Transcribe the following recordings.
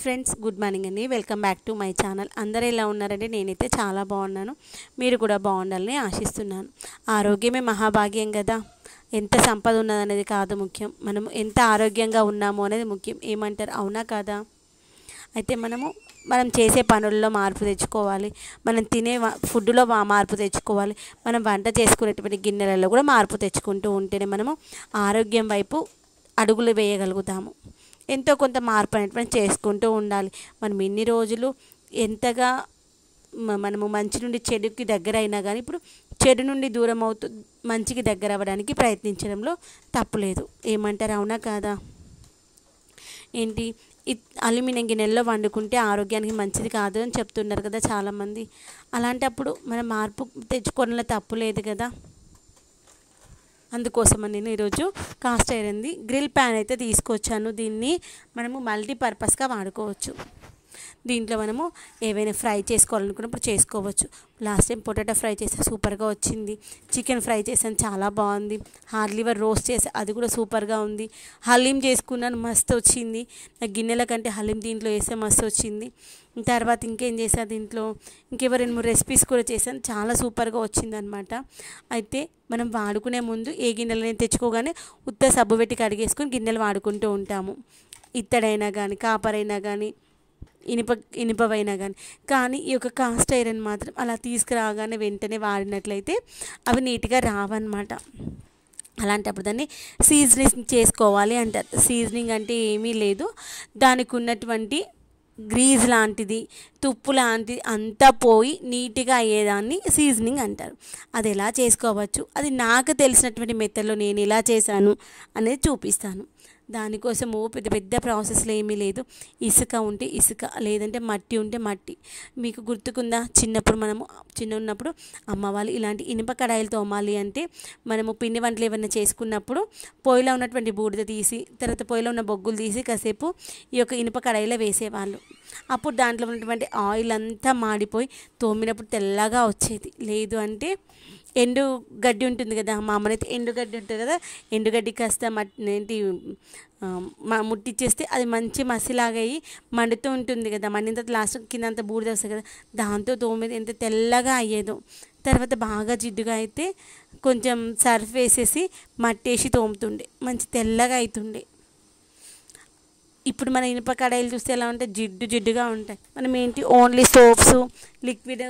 Friends, good morning అండి. Welcome back to my channel. అందరూ ఎలా ఉన్నారంటే నేనైతే చాలా బాగున్నాను. మీరు కూడా బాగుండాలని ఆశిస్తున్నాను. ఆరోగ్యమే మహాభాగ్యం కదా. ఎంత సంపద ఉన్నదనేది కాదు ముఖ్యం, మనం ఎంత ఆరోగ్యంగా ఉన్నామో అనేది ముఖ్యం. ఏమంటారు, అవునా కాదా? అయితే మనం చేసే పనుల్లో మార్పు తెచ్చుకోవాలి, మనం తినే ఫుడ్లో మార్పు తెచ్చుకోవాలి, మనం వంట చేసుకునేటువంటి గిన్నెలలో కూడా మార్పు తెచ్చుకుంటూ ఉంటేనే మనము ఆరోగ్యం వైపు అడుగులు వేయగలుగుతాము. ఎంతో కొంత మార్పు అనేటువంటి చేసుకుంటూ ఉండాలి. మనం ఇన్ని రోజులు ఎంతగా మనము మంచి నుండి చెడుకి దగ్గర అయినా కానీ ఇప్పుడు చెడు నుండి దూరం అవుతూ మంచికి దగ్గర అవ్వడానికి ప్రయత్నించడంలో తప్పులేదు. ఏమంటారు, అవునా కాదా? ఏంటి, అల్యూమినియం గిన్నెల్లో వండుకుంటే ఆరోగ్యానికి మంచిది కాదు అని చెప్తున్నారు కదా చాలామంది. అలాంటప్పుడు మనం మార్పు తెచ్చుకోవడంలో తప్పు లేదు కదా. అందుకోసమని నేను ఈరోజు కాస్ట్ ఐరన్ది గ్రిల్ ప్యాన్ అయితే తీసుకొచ్చాను. దీన్ని మనము మల్టీపర్పస్గా వాడుకోవచ్చు. దీంట్లో మనము ఏవైనా ఫ్రై చేసుకోవాలనుకున్నప్పుడు చేసుకోవచ్చు. లాస్ట్ టైం పొటాటో ఫ్రై చేస్తే సూపర్గా వచ్చింది. చికెన్ ఫ్రై చేసాను, చాలా బాగుంది. హార్ట్ లివర్ రోస్ట్ చేసి అది కూడా సూపర్గా ఉంది. హలీం చేసుకున్నాను, మస్తు వచ్చింది. నా గిన్నెల కంటే హలీం దీంట్లో వేస్తే మస్తు వచ్చింది. తర్వాత ఇంకేం చేశాను, దీంట్లో ఇంకేవో 2-3 రెసిపీస్ కూడా చేశాను, చాలా సూపర్గా వచ్చిందనమాట. అయితే మనం వాడుకునే ముందు ఏ గిన్నెలని తెచ్చుకోగానే ఉత్త సబ్బు పెట్టి కడిగేసుకొని గిన్నెలు వాడుకుంటూ ఉంటాము. ఇత్తడైనా కానీ, కాపర్ అయినా కానీ, ఇనుపవైనా కానీ ఈ యొక్క కాస్ట్ ఐరన్ మాత్రం అలా తీసుకురాగానే వెంటనే వాడినట్లయితే అవి నీట్గా రావన్నమాట. అలాంటప్పుడు దాన్ని సీజనింగ్ చేసుకోవాలి అంటారు. సీజనింగ్ అంటే ఏమీ లేదు, దానికి ఉన్నటువంటి గ్రీజ్ లాంటిది, తుప్పు లాంటిది అంతా పోయి నీట్గా అయ్యేదాన్ని సీజనింగ్ అంటారు. అది ఎలా చేసుకోవచ్చు, అది నాకు తెలిసినటువంటి మెథడ్లో నేను ఎలా చేశాను అనేది చూపిస్తాను. దానికోసము పెద్ద పెద్ద ప్రాసెస్లో ఏమీ లేదు. ఇసుక ఉంటే ఇసుక, లేదంటే మట్టి ఉంటే మట్టి. మీకు గుర్తుకుందా, చిన్న ఉన్నప్పుడు అమ్మ వాళ్ళు ఇలాంటి ఇనుప కడాయిలు తోమాలి అంటే మనము పిండి వంటలు ఏమైనా చేసుకున్నప్పుడు పొయ్యిలో ఉన్నటువంటి బూడిద తీసి, తర్వాత పొయ్యిలో ఉన్న బొగ్గులు తీసి కాసేపు ఈ యొక్క ఇనుప కడాయిలో వేసేవాళ్ళు. అప్పుడు దాంట్లో ఉన్నటువంటి ఆయిల్ అంతా మాడిపోయి తోమినప్పుడు తెల్లగా వచ్చేది. లేదు అంటే ఎండు గడ్డి ఉంటుంది కదా, మా అమ్మనైతే ఎండుగడ్డి ఉంటుంది కదా, ఎండుగడ్డి కాస్త ముట్టిచ్చేస్తే అది మంచి మసిలాగా అయ్యి మండుతూ ఉంటుంది కదా, మండిన తర్వాత లాస్ట్ కింద అంతా బూడిద వస్తుంది కదా, దాంతో తోమేది ఎంత తెల్లగా అయ్యేదో. తర్వాత బాగా జిడ్డుగా అయితే కొంచెం సర్ఫ్ వేసేసి మట్టేసి తోముతుండే, మంచి తెల్లగా అవుతుండే. ఇప్పుడు మన ఇనుప కడాయిలు చూస్తే ఎలా ఉంటాయి, జిడ్డుగా ఉంటాయి. మనం ఏంటి, ఓన్లీ సోప్స్, లిక్విడ్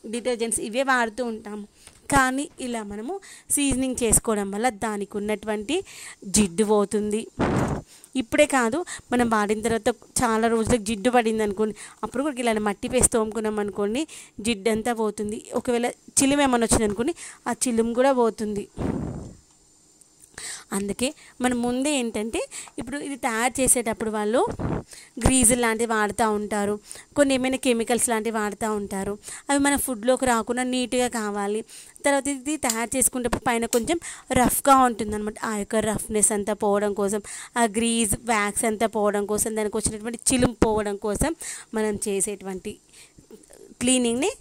డిటర్జెంట్స్ ఇవే వాడుతూ ఉంటాము. కానీ ఇలా మనము సీజనింగ్ చేసుకోవడం వల్ల దానికి ఉన్నటువంటి జిడ్డు పోతుంది. ఇప్పుడే కాదు, మనం వాడిన తర్వాత చాలా రోజులకు జిడ్డు పడింది అనుకోండి, అప్పుడు కూడా ఇలా మట్టి వేసి తోముకున్నాం అనుకోండి, జిడ్డు అంతా పోతుంది. ఒకవేళ చిలుము ఏమైనా వచ్చింది అనుకోండి, ఆ చిలుము కూడా పోతుంది. అందుకే మనం ముందే ఏంటంటే, ఇప్పుడు ఇది తయారు చేసేటప్పుడు వాళ్ళు గ్రీజులు లాంటివి వాడుతూ ఉంటారు, కొన్ని ఏమైనా కెమికల్స్ లాంటివి వాడుతూ ఉంటారు. అవి మన ఫుడ్లోకి రాకుండా నీట్గా కావాలి. తర్వాత ఇది తయారు చేసుకునేటప్పుడు పైన కొంచెం రఫ్గా ఉంటుందన్నమాట. ఆ యొక్క రఫ్నెస్ అంతా పోవడం కోసం, ఆ గ్రీజ్ వ్యాక్స్ అంతా పోవడం కోసం, దానికి వచ్చినటువంటి చిలుము పోవడం కోసం మనం చేసేటువంటి క్లీనింగ్ని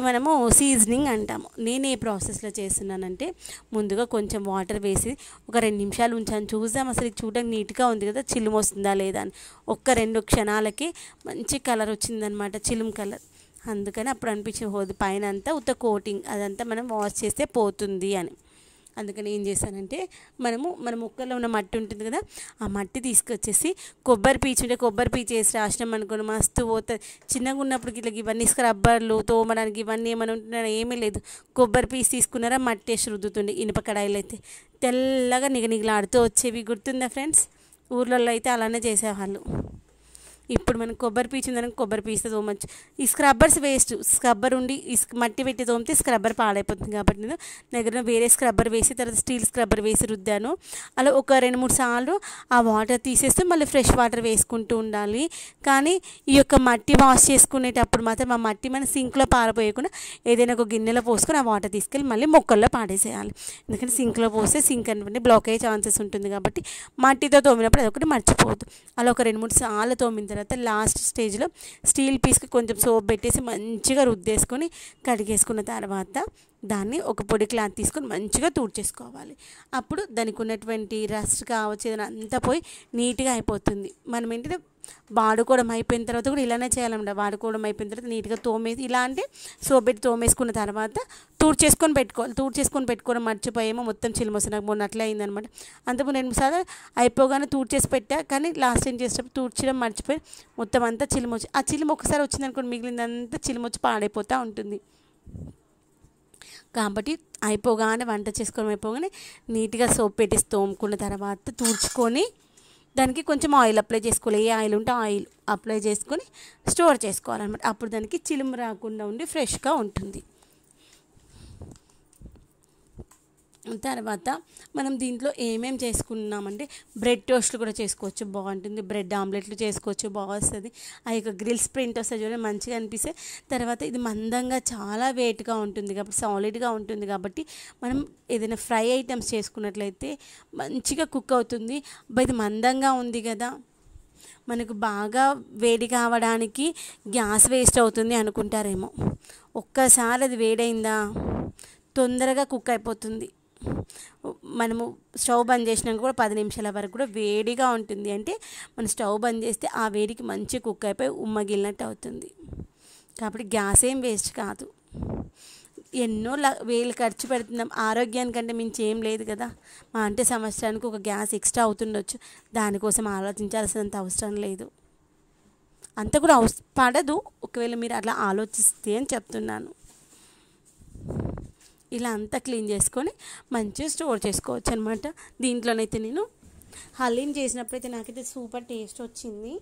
మనము సీజనింగ్ అంటాము. నేను ఏ ప్రాసెస్లో చేస్తున్నానంటే, ముందుగా కొంచెం వాటర్ వేసి ఒక 2 నిమిషాలు ఉంచాను. చూద్దాం అసలు ఇది చూడడానికి నీట్గా ఉంది కదా, చిలుము వస్తుందా లేదా అని. 1-2 క్షణాలకి మంచి కలర్ వచ్చిందనమాట, చిలుము కలర్. అందుకని అప్పుడు అనిపించింది పైన అంతా ఉత్త కోటింగ్ అదంతా మనం వాష్ చేస్తే పోతుంది అని. అందుకని ఏం చేశానంటే, మన ముక్కల్లో ఉన్న మట్టి ఉంటుంది కదా, ఆ మట్టి తీసుకొచ్చేసి కొబ్బరి పీచు ఉంటే కొబ్బరి పీచు వేసి రాసినాం అనుకోండి, మస్తు పోతుంది. చిన్నగా ఉన్నప్పుడు ఇట్లా ఇవన్నీ స్క్రబ్బర్లు తోమడానికి ఇవన్నీ ఏమైనా ఉంటున్నా ఏమీ లేదు, కొబ్బరి పీచు తీసుకున్నారా మట్టి వేసి రుద్దుతుండే. ఇనుప కడాయిలు అయితే తెల్లగా నిగనిగలాడుతూ వచ్చేవి. గుర్తుందా ఫ్రెండ్స్? ఊర్లలో అయితే అలానే చేసేవాళ్ళు. ఇప్పుడు మనం కొబ్బరి పీచు ఉందని కొబ్బరి పీచుతో తోమచ్చు. ఈ స్క్రబ్బర్స్ వేస్ట్, స్క్రబ్బర్ ఉండి మట్టి పెట్టి తోమితే స్క్రబ్బర్ పాడైపోతుంది. కాబట్టి నేను దగ్గర వేరే స్క్రబ్బర్ వేసి తర్వాత స్టీల్ స్క్రబ్బర్ వేసి రుద్దాను. అలా ఒక 2-3 సార్లు ఆ వాటర్ తీసేస్తే మళ్ళీ ఫ్రెష్ వాటర్ వేసుకుంటూ ఉండాలి. కానీ ఈ యొక్క మట్టి వాష్ చేసుకునేటప్పుడు మాత్రం ఆ మట్టి మన సింక్లో పారపోయకుండా ఏదైనా ఒక గిన్నెలో పోసుకొని ఆ వాటర్ తీసుకెళ్ళి మళ్ళీ మొక్కల్లో పాడేసేయాలి. ఎందుకంటే సింక్లో పోస్తే సింక్ అంటే బ్లాక్ అయ్యే ఛాన్సెస్ ఉంటుంది. కాబట్టి మట్టితో తోమినప్పుడు అదొకటి మర్చిపోవద్దు. అలా ఒక 2-3 సార్లు తోమిన తర్వాత తర్వాత లాస్ట్ స్టేజ్లో స్టీల్ పీస్కి కొంచెం సోప్ పెట్టేసి మంచిగా రుద్దేసుకొని కడిగేసుకున్న తర్వాత దాన్ని ఒక పొడి క్లాత్ తీసుకొని మంచిగా తుడిచేసుకోవాలి. అప్పుడు దానికి ఉన్నటువంటి రస్ట్ కావచ్చు ఏదైనా అంతా పోయి నీట్గా అయిపోతుంది. మనం ఏంటంటే వాడుకోవడం అయిపోయిన తర్వాత కూడా ఇలానే చేయాలన్నమాట. వాడుకోవడం అయిపోయిన తర్వాత నీట్గా తోమేసి ఇలా అంటే సోప్ పెట్టి తోమేసుకున్న తర్వాత తుడిచేసుకొని పెట్టుకోవాలి. తుడిచేసుకొని పెట్టుకోవడం మర్చిపోయేమో మొత్తం చిలుమొస్తుంది. నాకు మొన్న అట్లా అయిందనమాట. అంతకుముందు 2 సార్లు అయిపోగానే తుడిచేసి పెట్టా, కానీ లాస్ట్ టైం చేసేటప్పుడు తుడిచడం మర్చిపోయి మొత్తం అంతా చిలుమొచ్చి ఆ చిలుము ఒకసారి వచ్చిందనుకోండి మిగిలిందంతా చిలుమొచ్చి పాడైపోతూ ఉంటుంది. కాబట్టి అయిపోగానే వంట చేసుకోవడం అయిపోగానే నీట్గా సోప్ పెట్టేసి తోముకున్న తర్వాత తుడుచుకొని దానికి కొంచెం ఆయిల్ అప్లై చేసుకోవాలి. ఏ ఆయిల్ ఉంటే ఆయిల్ అప్లై చేసుకొని స్టోర్ చేసుకోవాలన్నమాట. అప్పుడు దానికి చిలుము రాకుండా ఉండి ఫ్రెష్గా ఉంటుంది. తర్వాత మనం దీంట్లో ఏమేమి చేసుకున్నామంటే బ్రెడ్ టోస్ట్లు కూడా చేసుకోవచ్చు, బాగుంటుంది. బ్రెడ్ ఆమ్లెట్లు చేసుకోవచ్చు, బాగుంటుంది. ఆ యొక్క గ్రిల్ స్ప్రింట్ వస్తుంది చూడండి, మంచిగా అనిపిస్తే. తర్వాత ఇది మందంగా చాలా వెయిట్గా ఉంటుంది కాబట్టి సాలిడ్గా ఉంటుంది కాబట్టి మనం ఏదైనా ఫ్రై ఐటమ్స్ చేసుకున్నట్లయితే మంచిగా కుక్ అవుతుంది. ఇది మందంగా ఉంది కదా, మనకు బాగా వేడి కావడానికి గ్యాస్ వేస్ట్ అవుతుంది అనుకుంటారేమో. ఒక్కసారి అది వేడైందా తొందరగా కుక్ అయిపోతుంది. మనము స్టవ్ బంద్ చేసినాక కూడా 10 నిమిషాల వరకు కూడా వేడిగా ఉంటుంది. అంటే మనం స్టవ్ బంద్ చేస్తే ఆ వేడికి మంచి కుక్ అయిపోయి ఉమ్మగిలినట్టు అవుతుంది. కాబట్టి గ్యాస్ ఏం వేస్ట్ కాదు. ఎన్నో వేలు ఖర్చు పెడుతున్నాం, ఆరోగ్యానికంటే మించి ఏం లేదు కదా. మా అంటే సంవత్సరానికి ఒక గ్యాస్ ఎక్స్ట్రా అవుతుండొచ్చు, దానికోసం ఆలోచించాల్సినంత అవసరం లేదు. అంత కూడా పడదు ఒకవేళ మీరు అట్లా ఆలోచిస్తే అని చెప్తున్నాను. ఇలా అంతా క్లీన్ చేసుకొని మంచిగా స్టోర్ చేసుకోవచ్చు అనమాట. దీంట్లోనైతే నేను హలీం చేసినప్పుడైతే నాకైతే సూపర్ టేస్ట్ వచ్చింది.